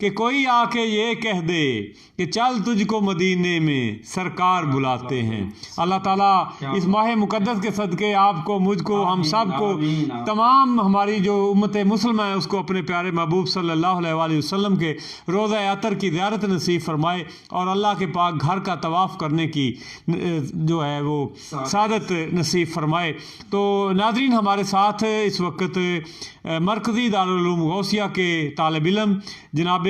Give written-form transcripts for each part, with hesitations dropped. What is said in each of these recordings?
کہ کوئی آ کے یہ کہہ دے کہ چل تجھ کو مدینے میں سرکار بلاتے ہیں۔ اللہ تعالیٰ اس ماہ مقدس کے صدقے آپ کو، مجھ کو، ہم سب کو، تمام ہماری جو امت مسلمہ ہے اس کو اپنے پیارے محبوب صلی اللہ علیہ وآلہ وسلم کے روضہ اطہر کی زیارت نصیب فرمائے اور اللہ کے پاک گھر کا طواف کرنے کی جو ہے وہ سعادت نصیب فرمائے۔ تو ناظرین، ہمارے ساتھ اس وقت مرکزی دارالعلوم غوثیہ کے طالب علم جناب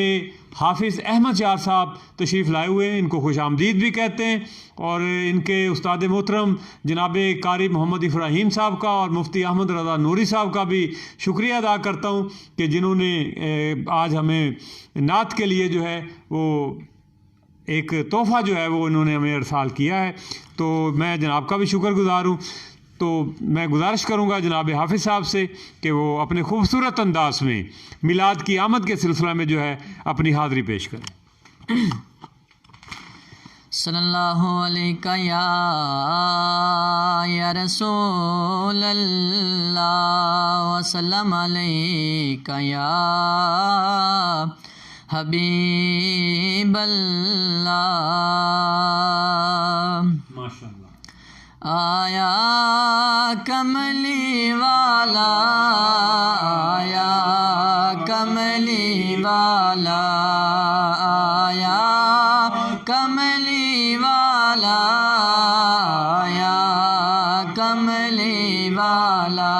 حافظ احمد یار صاحب تشریف لائے ہوئے ہیں، ان کو خوش آمدید بھی کہتے ہیں، اور ان کے استاد محترم جناب قاری محمد ابراہیم صاحب کا اور مفتی احمد رضا نوری صاحب کا بھی شکریہ ادا کرتا ہوں کہ جنہوں نے آج ہمیں نعت کے لیے جو ہے وہ ایک تحفہ جو ہے وہ انہوں نے ہمیں ارسال کیا ہے، تو میں جناب کا بھی شکر گزار ہوں۔ تو میں گزارش کروں گا جناب حافظ صاحب سے کہ وہ اپنے خوبصورت انداز میں میلاد کی آمد کے سلسلہ میں جو ہے اپنی حاضری پیش کریں۔ صلی اللہ علیہ یا رسول اللہ وسلم علیہ یا حبیب اللہ۔ ماشاء اللہ۔ آیا کملی والا، آیا کملی والا، آیا کملی والا، آیا کملی والا۔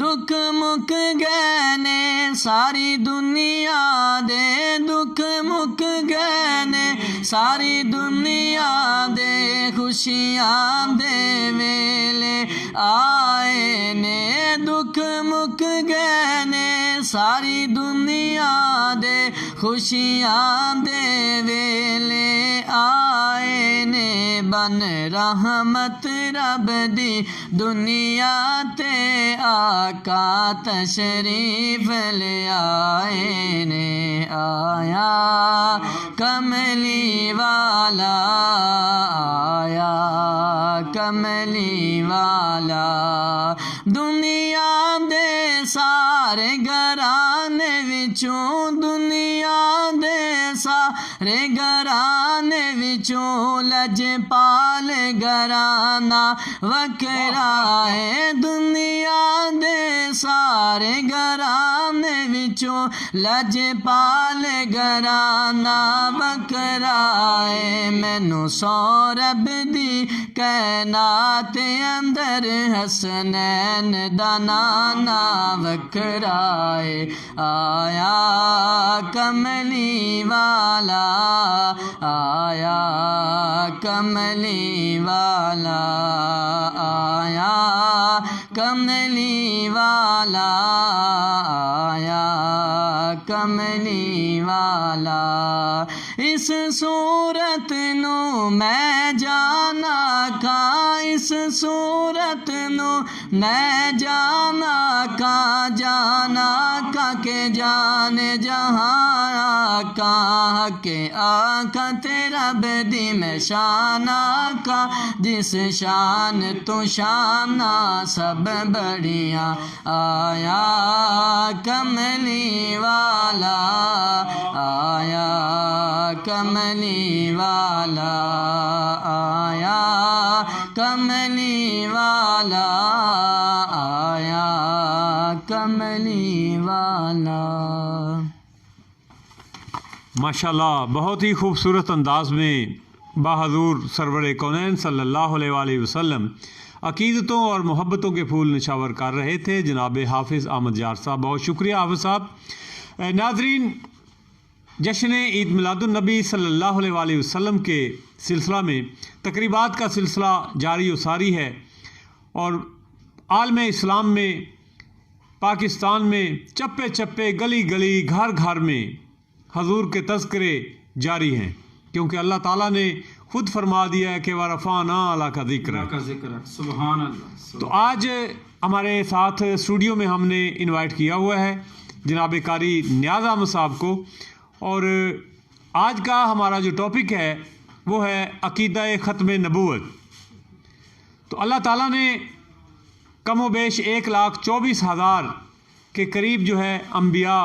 دکھ مک گئے نے ساری دنیا دے، دکھ مک گئے نے ساری دنیا دے، خوشیاں دے ویلے آئے نے، دکھ مک گئے نے ساری دنیا دے، خوشیاں دے ویلے آئے نے، بن رحمت رب دی دنیا تے آقا تشریف لے آئے نے۔ آیا کملی والا، آیا کملی والا، دنیا دے سارے گھرانے وچوں، دنیا دے سارے گھرانے وچوں لجپال گھرانہ وکھرا ہے، دنیا دے سارے گھرانے وچوں لجپال گھرانہ وکھرا ہے، مینوں سورب دی کائنات اندر حسنین دا نانا وکھرا ہے۔ آیا کملی والا، آیا کملی والا، آیا کملی والا، آیا کملی والا۔ اس صورت نو میں جانا کھاں، اس صورت نو میں جانا کھاں، جانا کھاں کہ جان جہاں کھاں، کہ آنکھاں تیرا بدی میں شان آقا، جس شان تو شانہ سب بڑیاں۔ آیا کملی والا، آیا کملی والا، آیا کملی والا، آیا کملی والا۔ ماشاءاللہ، بہت ہی خوبصورت انداز میں بحضور سرور کونین صلی اللہ علیہ وآلہ وسلم عقیدتوں اور محبتوں کے پھول نشاور کر رہے تھے جناب حافظ احمد یار صاحب، بہت شکریہ حافظ صاحب۔ ناظرین، جشن عید میلاد النبی صلی اللہ علیہ وآلہ وسلم کے سلسلہ میں تقریبات کا سلسلہ جاری و ساری ہے، اور عالم اسلام میں، پاکستان میں چپے چپے، گلی گلی، گھر گھر میں حضور کے تذکرے جاری ہیں، کیونکہ اللہ تعالیٰ نے خود فرما دیا ہے کہ وَرَفَعْنَا لَكَ ذِكْرَكَ۔ سبحان اللہ۔ تو آج ہمارے ساتھ اسٹوڈیو میں ہم نے انوائٹ کیا ہوا ہے جناب قاری نیاز احمد صاحب کو، اور آج کا ہمارا جو ٹاپک ہے وہ ہے عقیدہ ختم نبوت۔ تو اللہ تعالیٰ نے کم و بیش 1,24,000 کے قریب جو ہے انبیاء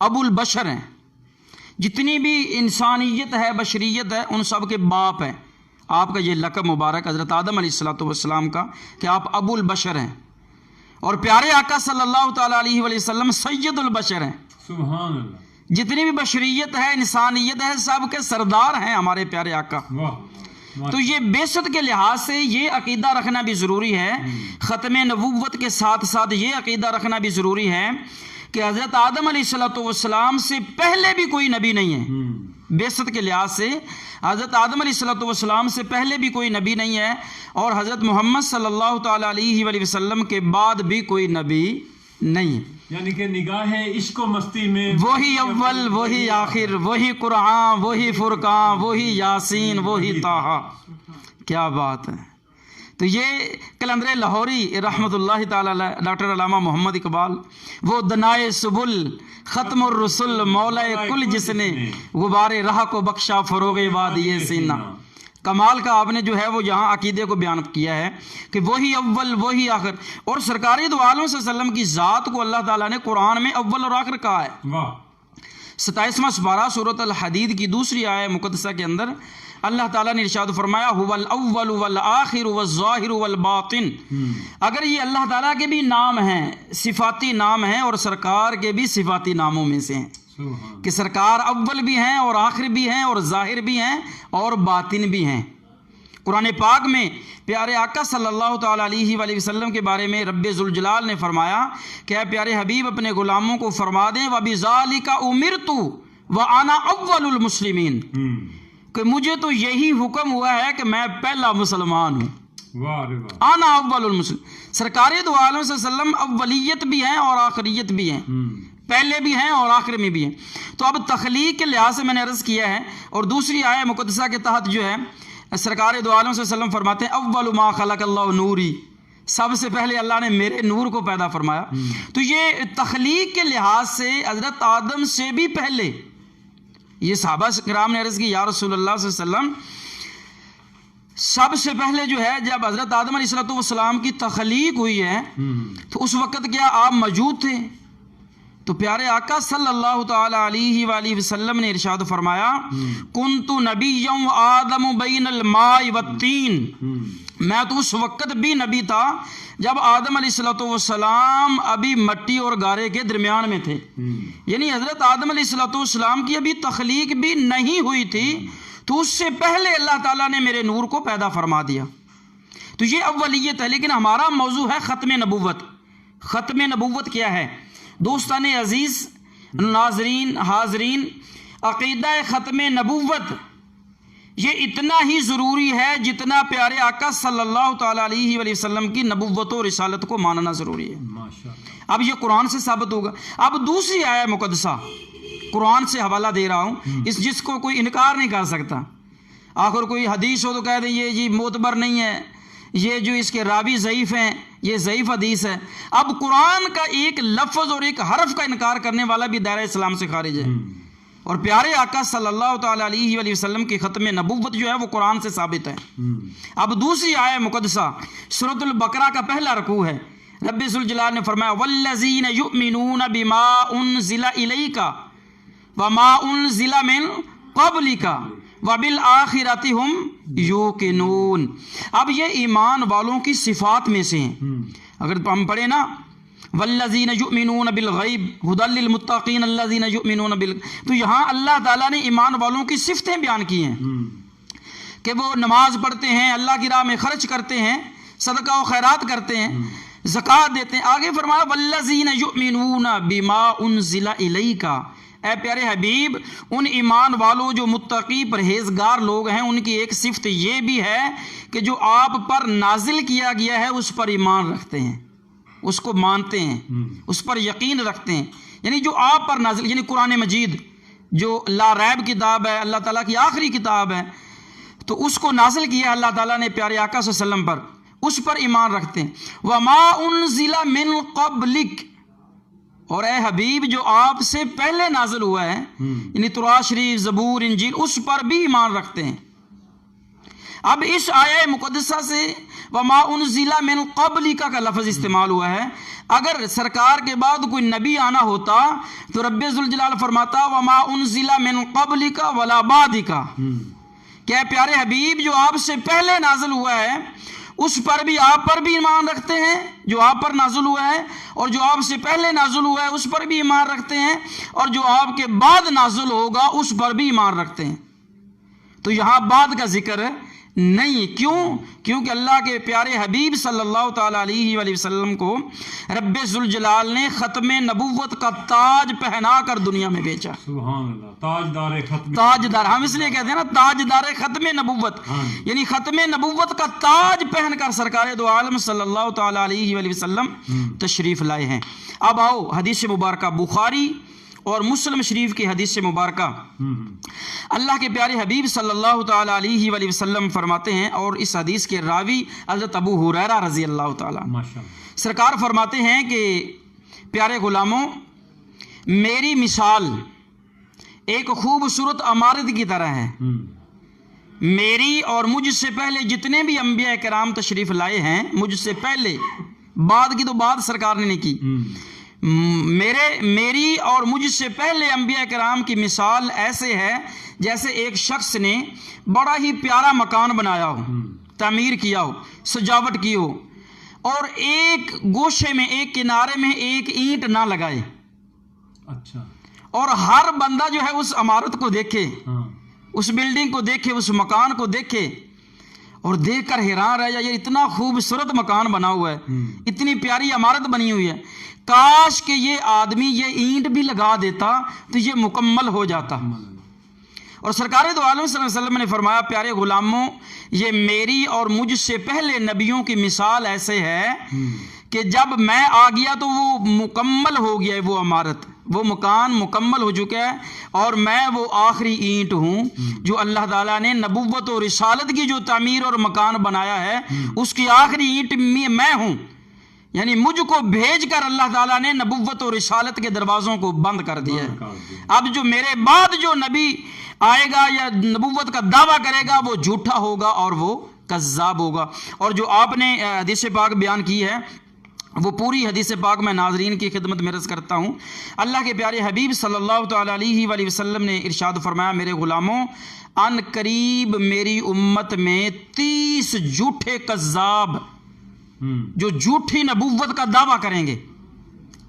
ابو البشر ہیں، جتنی بھی انسانیت ہے، بشریت ہے، ان سب کے باپ ہیں۔ آپ کا یہ لقب مبارک حضرت آدم علیہ السلام کا کہ آپ ابو البشر ہیں، اور پیارے آقا صلی اللہ تعالیٰ علیہ وآلہ وسلم سید البشر ہیں۔ سبحان اللہ، جتنی بھی بشریت ہے، انسانیت ہے، سب کے سردار ہیں ہمارے پیارے آقا۔ واہ، تو یہ بعثت کے لحاظ سے یہ عقیدہ رکھنا بھی ضروری ہے، ختم نبوت کے ساتھ ساتھ یہ عقیدہ رکھنا بھی ضروری ہے کہ حضرت آدم علیہ السلام سے پہلے بھی کوئی نبی نہیں ہے۔ بعثت کے لحاظ سے حضرت آدم علیہ السلام سے پہلے بھی کوئی نبی نہیں ہے، اور حضرت محمد صلی اللہ تعالیٰ علیہ وآلہ وسلم کے بعد بھی کوئی نبی نہیں ہے۔ یعنی کہ نگاہ عشق و مستی میں وہی اول، وہی آخر، وہی قرآن، وہی فرقان، وہی یاسین، وہی طٰہٰ۔ کیا بات ہے! تو یہ قلندر لاہوری رحمۃ اللہ تعالی علیہ، ڈاکٹر علامہ محمد اقبال، وہ دنائے سبل ختم الرسل مولا کل، جس نے غبار راہ کو بخشا فروغ وادی سینہ۔ کمال کا آپ نے جو ہے وہ یہاں عقیدے کو بیان کیا ہے کہ وہی اول، وہی آخر، اور سرکار دو عالم صلی اللہ علیہ وسلم کی ذات کو اللہ تعالیٰ نے قرآن میں اول اور آخر کہا ہے۔ واہ، 27واں سپارہ سورۃ الحدید کی دوسری آیہ مقدسہ کے اندر اللہ تعالیٰ نے ارشاد فرمایا هو الاول والآخر والظاہر والباطن۔ اگر یہ اللہ تعالیٰ کے بھی نام ہیں، صفاتی نام ہیں، اور سرکار کے بھی صفاتی ناموں میں سے ہیں کہ سرکار اول بھی ہیں اور آخر بھی ہیں اور ظاہر بھی ہیں اور باطن بھی ہیں۔ قرآن پاک میں پیارے آقا صلی اللہ تعالیٰ علیہ وآلہ وسلم کے بارے میں رب ذوالجلال نے فرمایا کہ اے پیارے حبیب اپنے غلاموں کو فرما دیں وَبِذَالِكَ أُمِرْتُ وَأَنَا أَوَّلُ الْمُسْلِمِينَ، کہ مجھے تو یہی حکم ہوا ہے کہ میں پہلا مسلمان ہوں۔ واہ رے واہ، آنا اول المسلم، سرکار دو عالم صلی اللہ علیہ وسلم اولیت بھی ہیں اور آخریت بھی ہیں، پہلے بھی ہیں اور آخر میں بھی ہیں۔ تو اب تخلیق کے لحاظ سے میں نے عرض کیا ہے، اور دوسری آیہ مقدسہ کے تحت جو ہے سرکار دو عالم صلی اللہ علیہ وسلم فرماتے ہیں اول ما خلق اللہ نوری، سب سے پہلے اللہ نے میرے نور کو پیدا فرمایا۔ تو یہ تخلیق کے لحاظ سے حضرت آدم سے بھی پہلے، یہ صحابہ کرام نے عرض کی یا رسول اللہ صلی اللہ علیہ وسلم، سب سے پہلے جو ہے جب حضرت آدم علیہ السلام کی تخلیق ہوئی ہے تو اس وقت کیا آپ موجود تھے؟ تو پیارے آقا صلی اللہ تعالی علیہ وآلہ وسلم نے ارشاد فرمایا کنت نبیا وآدم بین الماء والطین، میں تو اس وقت بھی نبی تھا جب آدم علیہ السلام ابھی مٹی اور گارے کے درمیان میں تھے، یعنی حضرت آدم علیہ السلام کی ابھی تخلیق بھی نہیں ہوئی تھی، تو اس سے پہلے اللہ تعالیٰ نے میرے نور کو پیدا فرما دیا۔ تو یہ اولیت ہے، لیکن ہمارا موضوع ہے ختم نبوت۔ ختم نبوت کیا ہے؟ دوستان عزیز، ناظرین، حاضرین، عقیدہ ختم نبوت یہ اتنا ہی ضروری ہے جتنا پیارے آقا صلی اللہ تعالیٰ علیہ وآلہ وسلم کی نبوت و رسالت کو ماننا ضروری ہے۔ ماشاءاللہ، اب یہ قرآن سے ثابت ہوگا۔ اب دوسری آیہ مقدسہ قرآن سے حوالہ دے رہا ہوں، جس کو کوئی انکار نہیں کر سکتا۔ آخر کوئی حدیث ہو تو کہہ دیں یہ جی معتبر نہیں ہے، یہ جو اس کے راوی ضعیف ہیں، یہ ضعیف حدیث ہے۔ اب قرآن کا ایک لفظ اور ایک حرف کا انکار کرنے والا بھی دائرہ اسلام سے خارج ہے، اور پیارے آقا صلی اللہ تعالیٰ علیہ وآلہ وسلم کی ختم نبوت جو ہے وہ قرآن سے ثابت ہے۔ اب دوسری آیہ مقدسہ سورۃ البقرہ کا پہلا رکوع ہے، رب ذوالجلال نے فرمایا والذین یؤمنون بما انزل الیک وما انزل من قبلک وبالآخرۃ ہم یوقنون۔ اب یہ ایمان والوں کی صفات میں سے ہیں۔ اگر ہم پڑھیں نا والذین یؤمنون بالغیب ھدی للمتقین الذین یؤمنون تو یہاں اللہ تعالیٰ نے ایمان والوں کی صفتیں بیان کی ہیں کہ وہ نماز پڑھتے ہیں، اللہ کی راہ میں خرچ کرتے ہیں، صدقہ و خیرات کرتے ہیں، زکوٰۃ دیتے ہیں۔ آگے فرمایا والذین یؤمنون بما انزل الیک، اے پیارے حبیب ان ایمان والوں جو متقی پرہیزگار لوگ ہیں ان کی ایک صفت یہ بھی ہے کہ جو آپ پر نازل کیا گیا ہے اس پر ایمان رکھتے ہیں، اس کو مانتے ہیں، اس پر یقین رکھتے ہیں۔ یعنی جو آپ پر نازل، یعنی قرآن مجید جو لا ریب کتاب ہے، اللہ تعالیٰ کی آخری کتاب ہے، تو اس کو نازل کیا اللہ تعالیٰ نے پیارے آقا صلی اللہ علیہ وسلم پر، اس پر ایمان رکھتے ہیں۔ وما انزل من قبلک، اور اے حبیب جو آپ سے پہلے نازل ہوا ہے، یعنی تورات شریف، زبور، انجیل، اس پر بھی ایمان رکھتے ہیں۔ اب اس آیہ مقدسہ سے وما انزل من قبلک کا لفظ استعمال ہوا ہے. اگر سرکار کے بعد کوئی نبی آنا ہوتا تو رب ذوالجلال فرماتا وما انزل من قبلک ولا بعدک، کہ پیارے حبیب جو آپ سے پہلے نازل ہوا ہے اس پر بھی آپ پر بھی ایمان رکھتے ہیں، جو آپ پر نازل ہوا ہے، اور جو آپ سے پہلے نازل ہوا ہے اس پر بھی ایمان رکھتے ہیں، اور جو آپ کے بعد نازل ہوگا اس پر بھی ایمان رکھتے ہیں. تو یہاں بعد کا ذکر نہیں. کیوں؟ کیونکہ اللہ کے پیارے حبیب صلی اللہ تعالیٰ علیہ وآلہ وسلم کو رب ذوالجلال نے ختم نبوت کا تاج پہنا کر دنیا میں بیچا. سبحان اللہ. تاجدار ختم، تاجدار، ہم اس لیے کہتے ہیں نا تاجدار ختم نبوت، یعنی ختم نبوت کا تاج پہن کر سرکار دو عالم صلی اللہ تعالیٰ علیہ وآلہ وسلم تشریف لائے ہیں. اب آؤ حدیث مبارکہ بخاری اور مسلم شریف کی حدیث مبارکہ. اللہ کے پیارے حبیب صلی اللہ تعالیٰ علیہ وآلہ وسلم فرماتے ہیں، اور اس حدیث کے راوی حضرت ابو ہریرہ رضی اللہ تعالیٰ، سرکار فرماتے ہیں کہ پیارے غلاموں، میری مثال ایک خوبصورت عمارت کی طرح ہے. میری اور مجھ سے پہلے جتنے بھی انبیاء کرام تشریف لائے ہیں، مجھ سے پہلے، بعد کی تو بات سرکار نے نہیں کی، میری اور مجھ سے پہلے انبیاء کرام کی مثال ایسے ہے جیسے ایک شخص نے بڑا ہی پیارا مکان بنایا ہو، تعمیر کیا ہو، سجاوٹ کی ہو، اور ایک گوشے میں، ایک کنارے میں ایک اینٹ نہ لگائے. اچھا. اور ہر بندہ جو ہے اس عمارت کو دیکھے، اس بلڈنگ کو دیکھے، اس مکان کو دیکھے اور دیکھ کر حیران رہ جائے، یہ اتنا خوبصورت مکان بنا ہوا ہے، اتنی پیاری عمارت بنی ہوئی ہے، کاش کہ یہ آدمی یہ اینٹ بھی لگا دیتا تو یہ مکمل ہو جاتا. اور سرکار دو عالم صلی اللہ علیہ وسلم نے فرمایا پیارے غلاموں، یہ میری اور مجھ سے پہلے نبیوں کی مثال ایسے ہے کہ جب میں آ گیا تو وہ مکمل ہو گیا ہے، وہ عمارت، وہ مکان مکمل ہو چکا ہے، اور میں وہ آخری اینٹ ہوں جو اللہ تعالیٰ نے نبوت اور رسالت کی جو تعمیر اور مکان بنایا ہے اس کی آخری اینٹ میں ہوں. یعنی مجھ کو بھیج کر اللہ تعالیٰ نے نبوت اور رسالت کے دروازوں کو بند کر دیا ہے. اب جو میرے بعد جو نبی آئے گا یا نبوت کا دعویٰ کرے گا وہ جھوٹا ہوگا اور وہ کذاب ہوگا. اور جو آپ نے حدیث پاک بیان کی ہے وہ پوری حدیث پاک میں ناظرین کی خدمت میں عرض کرتا ہوں. اللہ کے پیارے حبیب صلی اللہ تعالیٰ علیہ وآلہ وسلم نے ارشاد فرمایا میرے غلاموں، ان قریب میری امت میں 30 جھوٹے کذاب جو جھوٹی نبوت کا دعویٰ کریں گے،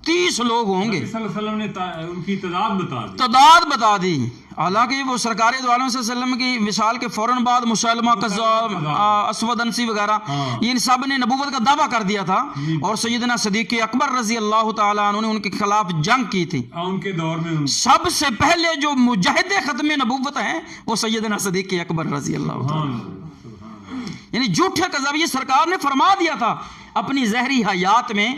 30 لوگ ہوں گے. صلی اللہ علیہ وسلم نے ان کی تعداد بتا دی. حالانکہ وہ سرکار دو عالم صلی اللہ علیہ وسلم کی وصال کے فوراً بعد مسلمہ کذاب، اسود انسی وغیرہ ان سب نے نبوت کا دعویٰ کر دیا تھا، اور سیدنا صدیق اکبر رضی اللہ تعالیٰ عنہ نے ان کے خلاف جنگ کی تھی. ان کے دور میں سب سے پہلے جو مجاہد ختم نبوت ہیں وہ سیدنا صدیق اکبر رضی اللہ تعالیٰ. یعنی جھوٹے کذاب یہ سرکار نے فرما دیا تھا اپنی زہری حیات میں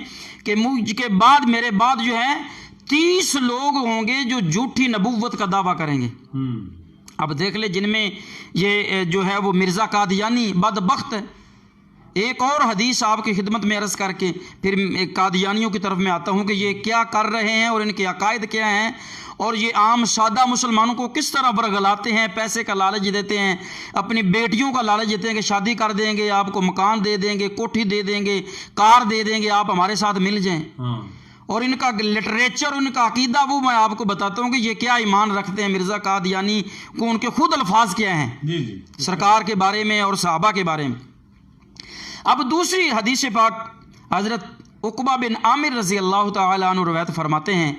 کہ مجھ کے بعد، میرے بعد جو ہے 30 لوگ ہوں گے جو جھوٹی نبوت کا دعویٰ کریں گے. اب دیکھ لے جن میں یہ جو ہے وہ مرزا قادیانی بدبخت ہے. ایک اور حدیث آپ کی خدمت میں عرض کر کے پھر قادیانیوں کی طرف میں آتا ہوں کہ یہ کیا کر رہے ہیں اور ان کے عقائد کیا ہیں، اور یہ عام سادہ مسلمانوں کو کس طرح برگلاتے ہیں، پیسے کا لالچ دیتے ہیں، اپنی بیٹیوں کا لالچ دیتے ہیں کہ شادی کر دیں گے، آپ کو مکان دے دیں گے، کوٹھی دے دیں گے، کار دے دیں گے، آپ ہمارے ساتھ مل جائیں. اور ان کا لٹریچر، ان کا عقیدہ وہ میں آپ کو بتاتا ہوں کہ یہ کیا ایمان رکھتے ہیں مرزا قادیانی کو، ان کے خود الفاظ کیا ہیں سرکار کے بارے میں اور صحابہ کے بارے میں. اب دوسری حدیث پاک حضرت عقبہ بن عامر رضی اللہ تعالیٰ عنہ روایت فرماتے ہیں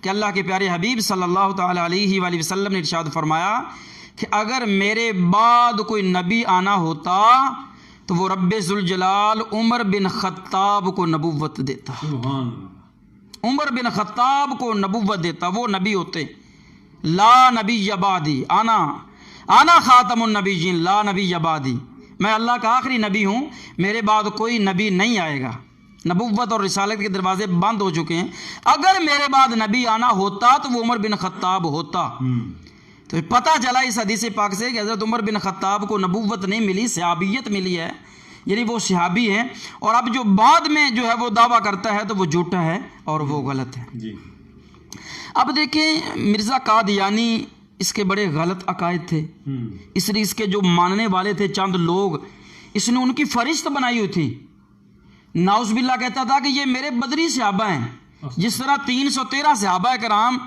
کہ اللہ کے پیارے حبیب صلی اللہ تعالیٰ علیہ وآلہ وسلم نے ارشاد فرمایا کہ اگر میرے بعد کوئی نبی آنا ہوتا تو وہ رب ذوالجلال عمر بن خطاب کو نبوت دیتا. عمر بن خطاب کو نبوت دیتا. وہ نبی ہوتے، لا نبی بعدی، انا خاتم النبیین لا نبی بعدی، میں اللہ کا آخری نبی ہوں، میرے بعد کوئی نبی نہیں آئے گا. نبوت اور رسالت کے دروازے بند ہو چکے ہیں. اگر میرے بعد نبی آنا ہوتا تو وہ عمر بن خطاب ہوتا. تو پتہ چلا اس حدیث پاک سے کہ حضرت عمر بن خطاب کو نبوت نہیں ملی، صحابیت ملی ہے، یعنی وہ صحابی ہیں. اور اب جو بعد میں جو ہے وہ دعویٰ کرتا ہے تو وہ جھوٹا ہے اور وہ غلط ہے. اب دیکھیں مرزا قادیانی اس کے بڑے غلط عقائد تھے، اس لیے اس کے جو ماننے والے تھے چند لوگ، اس نے ان کی فہرست بنائی ہوئی تھی۔ نعوذ باللہ کہتا تھا کہ یہ میرے بدری صحابہ ہیں، جس طرح 313 صحابہ کرام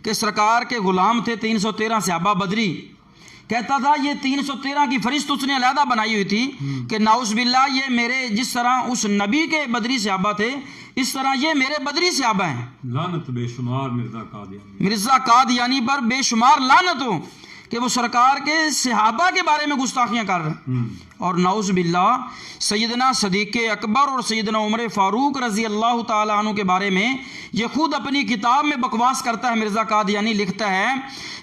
کے سرکار کے غلام تھے، 313 صحابہ بدری، کہتا تھا یہ 313 کی فہرست اس نے علیحدہ بنائی ہوئی تھی کہ نعوذ باللہ یہ میرے، جس طرح اس نبی کے بدری صحابہ تھے اس طرح یہ میرے بدری صحابہ ہیں۔ لعنت بے شمار مرزا قادیانی پر بے شمار لعنت ہو کہ وہ سرکار کے صحابہ کے بارے میں گستاخیاں کر رہے ہیں۔ اور نعوذ باللہ سیدنا صدیق اکبر اور سیدنا عمر فاروق رضی اللہ تعالی عنہ کے بارے میں یہ خود اپنی کتاب میں بکواس کرتا ہے۔ مرزا قادیانی لکھتا ہے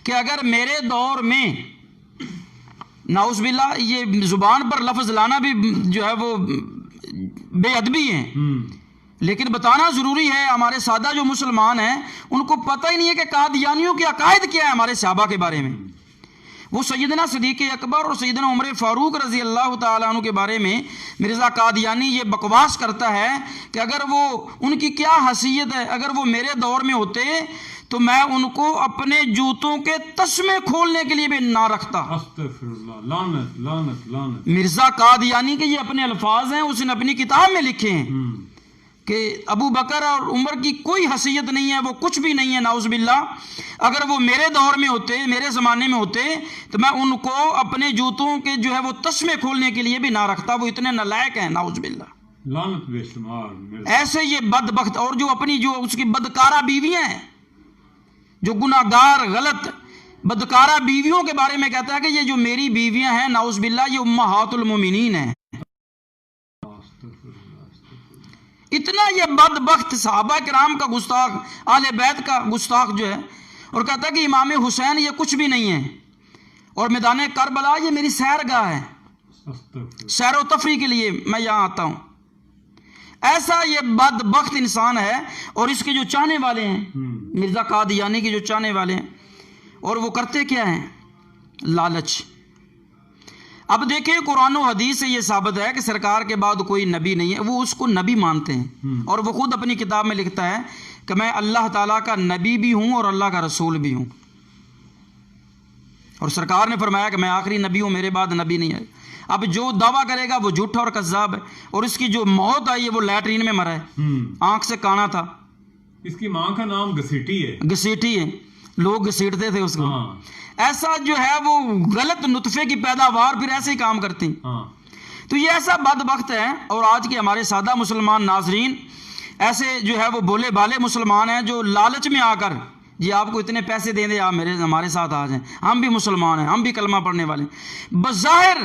کہ اگر میرے دور میں، نعوذ باللہ یہ زبان پر لفظ لانا بھی جو ہے وہ بے ادبی ہے، لیکن بتانا ضروری ہے۔ ہمارے سادہ جو مسلمان ہیں ان کو پتہ ہی نہیں ہے کہ قادیانیوں کے عقائد کیا ہے ہمارے صحابہ کے بارے میں۔ وہ سیدنا صدیق اکبر اور سیدنا عمر فاروق رضی اللہ تعالیٰ عنہ کے بارے میں مرزا قادیانی یہ بکواس کرتا ہے کہ اگر وہ، ان کی کیا حیثیت ہے، اگر وہ میرے دور میں ہوتے تو میں ان کو اپنے جوتوں کے تسمے کھولنے کے لیے بھی نہ رکھتا۔ استغفر اللہ، لعنت لعنت لعنت۔ مرزا قادیانی کے یہ اپنے الفاظ ہیں، اس نے اپنی کتاب میں لکھے ہیں کہ ابو بکر اور عمر کی کوئی حیثیت نہیں ہے، وہ کچھ بھی نہیں ہے نعوذ باللہ۔ اگر وہ میرے دور میں ہوتے، میرے زمانے میں ہوتے تو میں ان کو اپنے جوتوں کے جو ہے وہ تسمے کھولنے کے لیے بھی نہ رکھتا۔ وہ اتنے نالائق ہیں نعوذ باللہ، لعنت بے شمار۔ ایسے یہ بدبخت، اور جو اپنی جو اس کی بدکارہ بیویاں ہیں، جو گناہ گار غلط بدکارہ بیویوں کے بارے میں کہتا ہے کہ یہ جو میری بیویاں ہیں نعوذ باللہ یہ امہات المومنین ہیں۔ اتنا یہ بدبخت صحابہ کرام کا گستاخ، اہل بیت کا گستاخ جو ہے، اور کہتا ہے کہ امام حسین یہ کچھ بھی نہیں ہے، اور میدان کربلا یہ میری سیر گاہ ہے، سیر و تفریح کے لیے میں یہاں آتا ہوں۔ ایسا یہ بدبخت انسان ہے، اور اس کے جو چاہنے والے ہیں، مرزا قادیانی کے جو چاہنے والے ہیں، اور وہ کرتے کیا ہیں؟ لالچ۔ اب دیکھیں قرآن و حدیث سے یہ ثابت ہے کہ سرکار کے بعد کوئی نبی نہیں ہے، وہ اس کو نبی مانتے ہیں، اور وہ خود اپنی کتاب میں لکھتا ہے کہ میں اللہ تعالیٰ کا نبی بھی ہوں اور اللہ کا رسول بھی ہوں، اور سرکار نے فرمایا کہ میں آخری نبی ہوں، میرے بعد نبی نہیں ہے۔ اب جو دعویٰ کرے گا وہ جھوٹا اور کذاب ہے، اور اس کی جو موت آئی ہے وہ لیٹرین میں مرا ہے، آنکھ سے کانا تھا۔ اس کی ماں کا نام گھسیٹی ہے، گھسیٹی ہے، لوگ گھسیٹتے تھے اس کو۔ ایسا جو ہے وہ غلط نطفے کی پیداوار پھر ایسے ہی کام کرتی۔ تو یہ ایسا بدبخت ہے، اور آج کے ہمارے سادہ مسلمان ناظرین ایسے جو ہے وہ بولے بالے مسلمان ہیں جو لالچ میں آ کر، جی آپ کو اتنے پیسے دیں دیں، آپ ہمارے ساتھ آ جائیں، ہم بھی مسلمان ہیں، ہم بھی کلمہ پڑھنے والے ہیں۔ بظاہر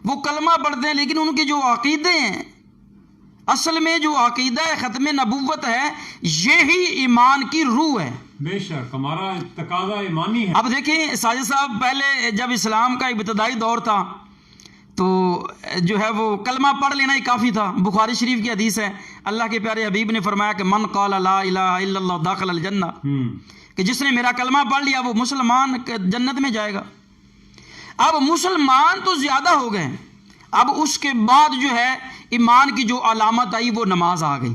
وہ کلمہ پڑھتے ہیں، لیکن ان کے جو عقیدے ہیں، اصل میں جو عقیدہ ختم نبوت ہے، یہی ایمان کی روح ہے۔ بے شک ہمارا تقاضا ایمانی ہے۔ اب دیکھیں ساجد صاحب، پہلے جب اسلام کا ابتدائی دور تھا تو جو ہے وہ کلمہ پڑھ لینا ہی کافی تھا۔ بخاری شریف کی حدیث ہے، اللہ کے پیارے حبیب نے فرمایا کہ من قال لا الہ الا اللہ داخل الجنہ، کہ جس نے میرا کلمہ پڑھ لیا وہ مسلمان جنت میں جائے گا۔ اب مسلمان تو زیادہ ہو گئے، اب اس کے بعد جو ہے ایمان کی جو علامت آئی وہ نماز آ گئی۔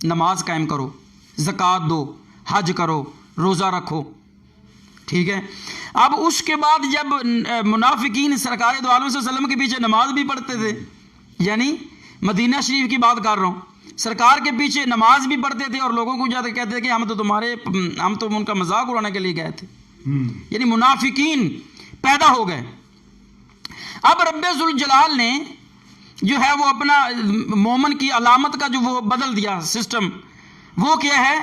نماز قائم کرو، زکوٰۃ دو، حج کرو، روزہ رکھو، ٹھیک ہے۔ اب اس کے بعد جب منافقین سرکار دو عالم صلی اللہ علیہ وسلم کے پیچھے نماز بھی پڑھتے تھے، یعنی مدینہ شریف کی بات کر رہا ہوں، سرکار کے پیچھے نماز بھی پڑھتے تھے، اور لوگوں کو جاتے کہتے تھے کہ ہم تو ان کا مذاق اڑانے کے لیے گئے تھے، یعنی منافقین پیدا ہو گئے۔ اب رب ذوالجلال نے جو ہے وہ اپنا مومن کی علامت کا جو وہ بدل دیا سسٹم، وہ کیا ہے؟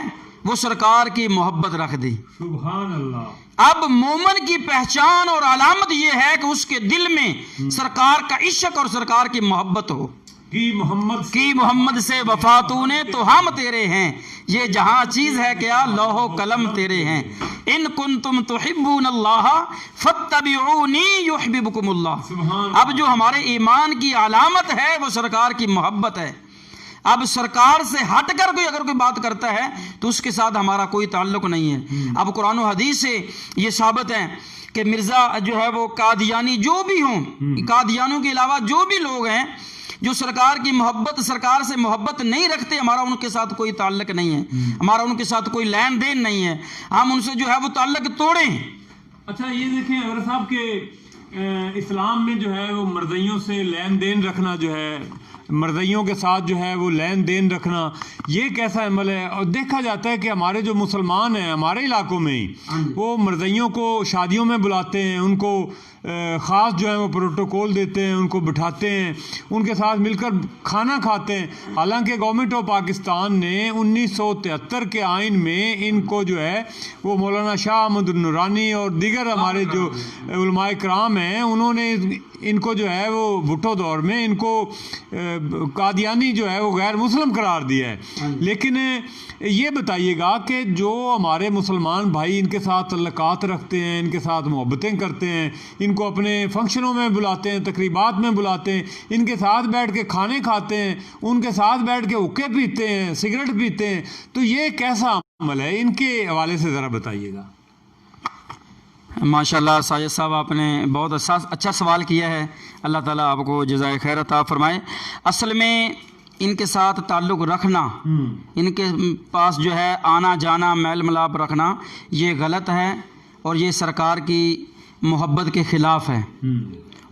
وہ سرکار کی محبت رکھ دی۔ سبحان اللہ۔ اب مومن کی پہچان اور علامت یہ ہے کہ اس کے دل میں سرکار کا عشق اور سرکار کی محبت ہو۔ کی محمد سے وفاتوں نے تو ہم تیرے ہیں، یہ جہاں چیز ہے کیا لوح و قلم تیرے ہیں، ان کنتم تحبون اللہ فاتبعونی یحببکم اللہ۔ اب جو ہمارے ایمان کی علامت ہے وہ سرکار کی محبت ہے۔ اب سرکار سے ہٹ کر کوئی اگر کوئی بات کرتا ہے تو اس کے ساتھ ہمارا کوئی تعلق نہیں ہے۔ اب قرآن و حدیث سے یہ ثابت ہے کہ مرزا جو ہے وہ قادیانی جو بھی ہوں، قادیانیوں کے علاوہ جو بھی لوگ ہیں جو سرکار کی محبت، سرکار سے محبت نہیں رکھتے، ہمارا ان کے ساتھ کوئی تعلق نہیں ہے، ہمارا ان کے ساتھ کوئی لین دین نہیں ہے، ہم ان سے جو ہے وہ تعلق توڑیں۔ اچھا یہ دیکھیں اگر صاحب کہ اسلام میں جو ہے وہ مرضیوں سے لین دین رکھنا جو ہے، مرضیوں کے ساتھ جو ہے وہ لین دین رکھنا، یہ کیسا عمل ہے؟ اور دیکھا جاتا ہے کہ ہمارے جو مسلمان ہیں ہمارے علاقوں میں ہی وہ مرضیوں کو شادیوں میں بلاتے ہیں، ان کو خاص جو ہے وہ پروٹوکول دیتے ہیں، ان کو بٹھاتے ہیں، ان کے ساتھ مل کر کھانا کھاتے ہیں، حالانکہ گورنمنٹ آف پاکستان نے 1973 کے آئین میں ان کو جو ہے وہ مولانا شاہ احمد النورانی اور دیگر ہمارے جو علماء کرام ہیں انہوں نے ان کو جو ہے وہ بھٹو دور میں ان کو قادیانی جو ہے وہ غیر مسلم قرار دیا ہے۔ لیکن یہ بتائیے گا کہ جو ہمارے مسلمان بھائی ان کے ساتھ تعلقات رکھتے ہیں، ان کے ساتھ محبتیں کرتے ہیں، ان کو اپنے فنکشنوں میں بلاتے ہیں، تقریبات میں بلاتے ہیں، ان کے ساتھ بیٹھ کے کھانے کھاتے ہیں، ان کے ساتھ بیٹھ کے حقے پیتے ہیں، سگریٹ پیتے ہیں، تو یہ کیسا عمل ہے؟ ان کے حوالے سے ذرا بتائیے گا۔ ماشاءاللہ ساجد صاحب آپ نے بہت اچھا سوال کیا ہے، اللہ تعالیٰ آپ کو جزائے خیر عطا فرمائے۔ اصل میں ان کے ساتھ تعلق رکھنا، ان کے پاس جو ہے آنا جانا، میل ملاپ رکھنا، یہ غلط ہے اور یہ سرکار کی محبت کے خلاف ہے۔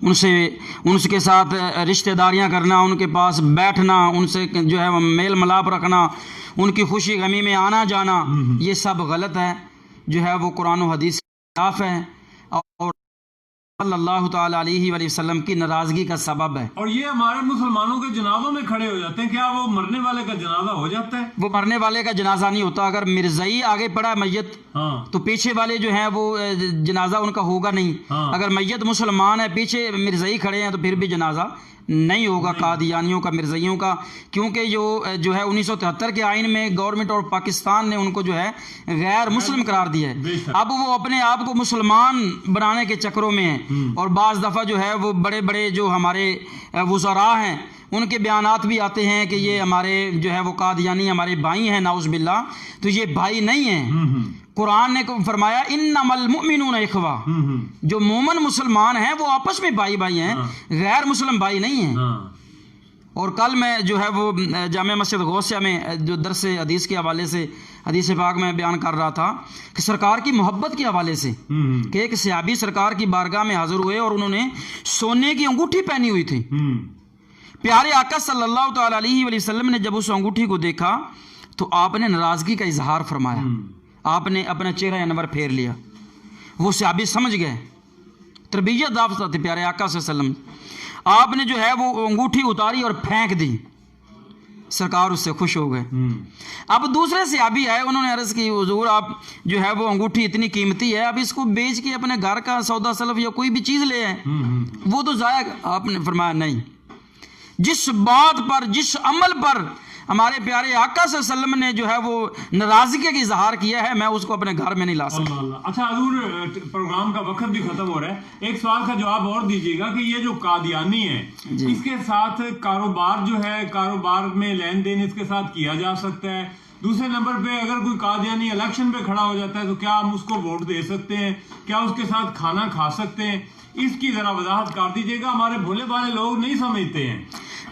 ان کے ساتھ رشتہ داریاں کرنا، ان کے پاس بیٹھنا، ان سے جو ہے میل ملاپ رکھنا، ان کی خوشی غمی میں آنا جانا، یہ سب غلط ہے، جو ہے وہ قرآن و حدیث کے خلاف ہے اور صلی اللہ تعالی علیہ وآلہ وسلم کی ناراضگی کا سبب ہے۔ اور یہ ہمارے مسلمانوں کے جنازوں میں کھڑے ہو جاتے ہیں، کیا وہ مرنے والے کا جنازہ ہو جاتا ہے؟ وہ مرنے والے کا جنازہ نہیں ہوتا، اگر مرزائی آگے پڑا میت تو پیچھے والے جو ہیں وہ جنازہ ان کا ہوگا نہیں۔ اگر میت مسلمان ہے پیچھے مرزائی کھڑے ہیں تو پھر بھی جنازہ نہیں ہوگا قادیانیوں کا، مرزائیوں کا، کیونکہ جو ہے 1973 کے آئین میں گورنمنٹ اور پاکستان نے ان کو جو ہے غیر مسلم قرار دیا ہے۔ اب وہ اپنے آپ کو مسلمان بنانے کے چکروں میں ہیں، اور بعض دفعہ جو ہے وہ بڑے بڑے جو ہمارے وزراء ہیں ان کے بیانات بھی آتے ہیں کہ یہ ہمارے جو ہے وہ قادیانی ہمارے بھائی ہیں، نعوذ باللہ، تو یہ بھائی نہیں ہیں۔ قرآن نے فرمایا انما المؤمنون اخوہ، جو مومن مسلمان ہیں وہ آپس میں بھائی بھائی ہیں، غیر مسلم بھائی نہیں ہیں۔ اور کل میں جو ہے وہ جامع مسجد غوثیہ میں جو درس حدیث کے حوالے سے حدیث پاک میں بیان کر رہا تھا کہ سرکار کی محبت کے حوالے سے کہ ایک صحابی سرکار کی بارگاہ میں حاضر ہوئے اور انہوں نے سونے کی انگوٹھی پہنی ہوئی تھی۔ پیارے آقا صلی اللہ تعالی علیہ وآلہ وسلم نے جب اس انگوٹھی کو دیکھا تو آپ نے ناراضگی کا اظہار فرمایا، آپ نے اپنا چہرہ انور پھیر لیا۔ وہ صحابی سمجھ گئے، تربیت یافتہ تھے پیارے آقا صلی اللہ علیہ وسلم، آپ نے جو ہے وہ انگوٹھی اتاری اور پھینک دی، سرکار اس سے خوش ہو گئے۔ اب دوسرے صحابی آئے، انہوں نے عرض کی حضور آپ جو ہے وہ انگوٹھی اتنی قیمتی ہے، اب اس کو بیچ کے اپنے گھر کا سودا سلف یا کوئی بھی چیز لے آئے، وہ تو ضائع۔ آپ نے فرمایا نہیں، جس بات پر جس عمل پر ہمارے پیارے آقا صلی اللہ علیہ وسلم نے جو ہے وہ ناراضگی کا اظہار کیا ہے، میں اس کو اپنے گھر میں نہیں لا سکتا۔ اچھا حضور، پروگرام کا وقت بھی ختم ہو رہا ہے، ایک سوال کا جواب اور دیجیے گا کہ یہ جو قادیانی ہے اس کے ساتھ کاروبار جو ہے، کاروبار میں لین دین اس کے ساتھ کیا جا سکتا ہے؟ دوسرے نمبر پہ اگر کوئی قادیانی الیکشن پہ کھڑا ہو جاتا ہے تو کیا ہم اس کو ووٹ دے سکتے ہیں؟ کیا اس کے ساتھ کھانا کھا سکتے ہیں؟ اس کی ذرا وضاحت کر دیجیے گا، ہمارے بھولے بھالے لوگ نہیں سمجھتے ہیں۔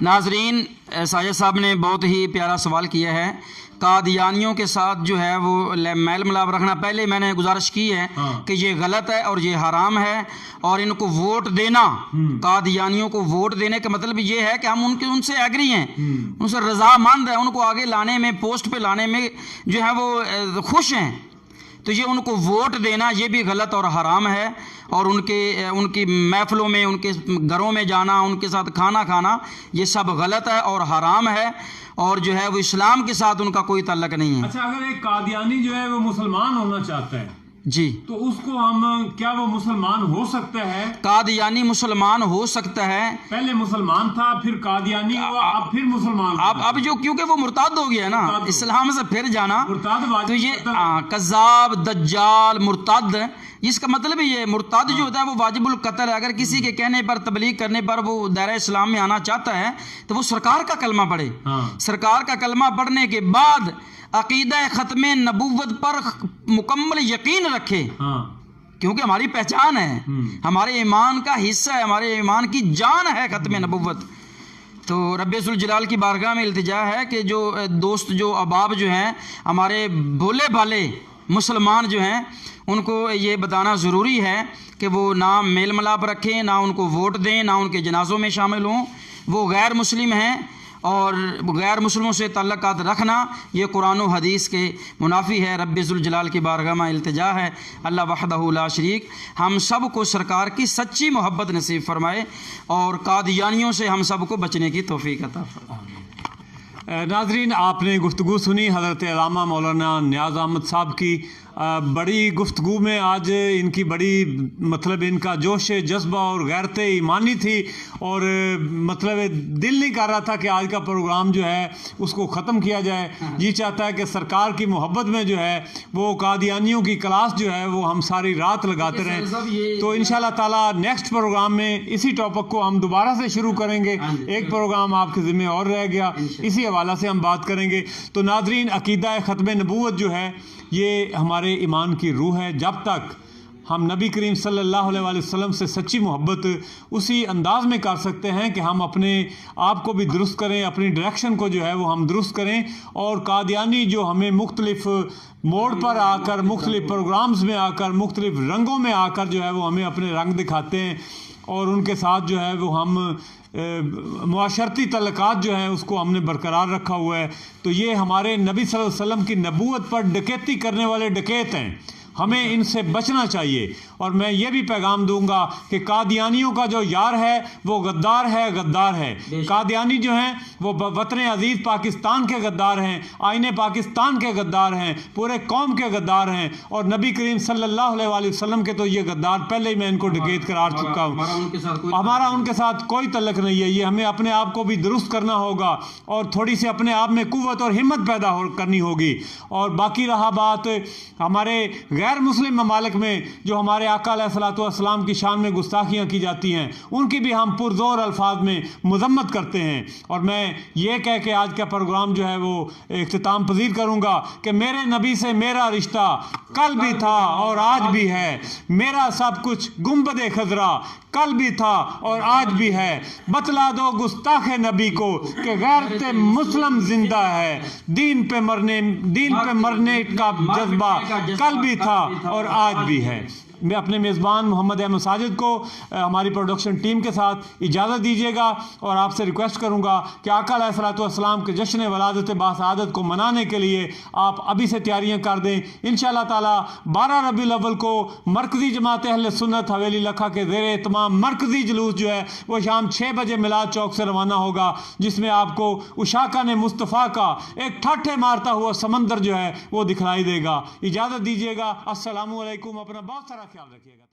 ناظرین، ساجد صاحب نے بہت ہی پیارا سوال کیا ہے۔ قادیانیوں کے ساتھ جو ہے وہ میل ملاپ رکھنا، پہلے میں نے گزارش کی ہے کہ یہ غلط ہے اور یہ حرام ہے، اور ان کو ووٹ دینا، قادیانیوں کو ووٹ دینے کا مطلب یہ ہے کہ ہم ان سے ایگری ہیں، ان سے رضامند ہیں، ان کو آگے لانے میں، پوسٹ پہ لانے میں جو ہے وہ خوش ہیں، تو یہ ان کو ووٹ دینا یہ بھی غلط اور حرام ہے، اور ان کی محفلوں میں، ان کے گھروں میں جانا، ان کے ساتھ کھانا کھانا، یہ سب غلط ہے اور حرام ہے، اور جو ہے وہ اسلام کے ساتھ ان کا کوئی تعلق نہیں ہے۔ اچھا، اگر ایک قادیانی جو ہے وہ مسلمان ہونا چاہتا ہے جی، تو اس کو ہم کیا وہ مسلمان ہو سکتا ہے؟ قادیانی مسلمان ہو سکتا ہے، پہلے مسلمان تھا، پھر قادیانی ہوا، اب پھر مسلمان ہوا۔ اب جو کیونکہ وہ مرتد ہو گیا نا، اسلام سے پھر جانا، مرتد تو یہ کذاب، دجال، مرتد، اس کا مطلب یہ مرتد جو ہوتا ہے وہ واجب القتل ہے۔ اگر کسی کے کہنے پر، تبلیغ کرنے پر وہ دائرہ اسلام میں آنا چاہتا ہے تو وہ سرکار کا کلمہ پڑھے، سرکار کا کلمہ پڑھنے کے بعد عقیدہ ختم نبوت پر مکمل یقین رکھے، کیونکہ ہماری پہچان ہے، ہمارے ایمان کا حصہ ہے، ہمارے ایمان کی جان ہے ختم نبوت۔ تو رب ذوالجلال کی بارگاہ میں التجا ہے کہ جو دوست، جو احباب جو ہیں ہمارے بھولے بھالے مسلمان جو ہیں ان کو یہ بتانا ضروری ہے کہ وہ نہ میل ملاپ رکھیں، نہ ان کو ووٹ دیں، نہ ان کے جنازوں میں شامل ہوں۔ وہ غیر مسلم ہیں اور غیر مسلموں سے تعلقات رکھنا یہ قرآن و حدیث کے منافی ہے۔ رب ذوالجلال کی بارگاہ میں التجا ہے، اللہ وحدہ لا شریک ہم سب کو سرکار کی سچی محبت نصیب فرمائے اور قادیانیوں سے ہم سب کو بچنے کی توفیق عطا فرمائے۔ ناظرین، آپ نے گفتگو سنی حضرت علامہ مولانا نیاز احمد صاحب کی۔ بڑی گفتگو میں آج ان کی بڑی مطلب ان کا جوش جذبہ اور غیرت ایمانی تھی، اور مطلب دل نہیں کر رہا تھا کہ آج کا پروگرام جو ہے اس کو ختم کیا جائے۔ جی چاہتا ہے کہ سرکار کی محبت میں جو ہے وہ قادیانیوں کی کلاس جو ہے وہ ہم ساری رات لگاتے رہیں۔ تو انشاءاللہ تعالیٰ نیکسٹ پروگرام میں اسی ٹاپک کو ہم دوبارہ سے شروع کریں گے۔ ایک پروگرام آپ کے ذمہ اور رہ گیا، اسی حوالہ سے ہم بات کریں گے۔ تو ناظرین، عقیدہ ختم نبوت جو ہے یہ ہمارے ایمان کی روح ہے۔ جب تک ہم نبی کریم صلی اللہ علیہ وآلہ وسلم سے سچی محبت اسی انداز میں کر سکتے ہیں کہ ہم اپنے آپ کو بھی درست کریں، اپنی ڈائریکشن کو جو ہے وہ ہم درست کریں، اور قادیانی جو ہمیں مختلف موڑ پر آ کر، مختلف پروگرامز میں آ کر، مختلف رنگوں میں آ کر جو ہے وہ ہمیں اپنے رنگ دکھاتے ہیں، اور ان کے ساتھ جو ہے وہ ہم معاشرتی تعلقات جو ہیں اس کو ہم نے برقرار رکھا ہوا ہے، تو یہ ہمارے نبی صلی اللہ علیہ وسلم کی نبوت پر ڈکیتی کرنے والے ڈکیت ہیں۔ ہمیں ان سے بچنا چاہیے، اور میں یہ بھی پیغام دوں گا کہ قادیانیوں کا جو یار ہے وہ غدار ہے، غدار ہے۔ قادیانی جو ہیں وہ وطن عزیز پاکستان کے غدار ہیں، آئین پاکستان کے غدار ہیں، پورے قوم کے غدار ہیں، اور نبی کریم صلی اللہ علیہ وآلہ وسلم کے تو یہ غدار پہلے ہی میں ان کو ڈکیت قرار چکا ہوں۔ ہمارا ان کے ساتھ کوئی تعلق نہیں ہے۔ یہ ہمیں اپنے آپ کو بھی درست کرنا ہوگا، اور تھوڑی سی اپنے آپ میں قوت اور ہمت پیدا کرنی ہوگی۔ اور باقی رہا بات ہمارے غیر مسلم ممالک میں جو ہمارے آقا علیہ الصلوۃ والسلام کی شان میں گستاخیاں کی جاتی ہیں، ان کی بھی ہم پرزور الفاظ میں مذمت کرتے ہیں۔ اور میں یہ کہہ کے آج کا پروگرام جو ہے وہ اختتام پذیر کروں گا کہ میرے نبی سے میرا رشتہ کل بھی تھا اور آج بھی ہے، میرا سب کچھ گنبد خضرا کل بھی تھا اور آج بھی ہے، بتلا دو گستاخ نبی کو کہ غیرت مسلم زندہ ہے، دین پہ مرنے کا جذبہ کل بھی تھا اور آج بھی ہے۔ میں اپنے میزبان محمد احمد ساجد کو ہماری پروڈکشن ٹیم کے ساتھ اجازت دیجیے گا، اور آپ سے ریکویسٹ کروں گا کہ آقا علیہ الصلوۃ والسلام کے جشن ولادت باسعادت کو منانے کے لیے آپ ابھی سے تیاریاں کر دیں۔ انشاءاللہ تعالیٰ 12 ربیع الاول کو مرکزی جماعت اہل سنت حویلی لکھا کے زیر اہتمام مرکزی جلوس جو ہے وہ شام 6 بجے میلاد چوک سے روانہ ہوگا، جس میں آپ کو اشاکا مصطفیٰ کا ایک ٹھاٹھے مارتا ہوا سمندر جو ہے وہ دکھلائی دے گا۔ اجازت دیجیے گا، السلام علیکم، اپنا بہت سارا خیال رکھیے گا۔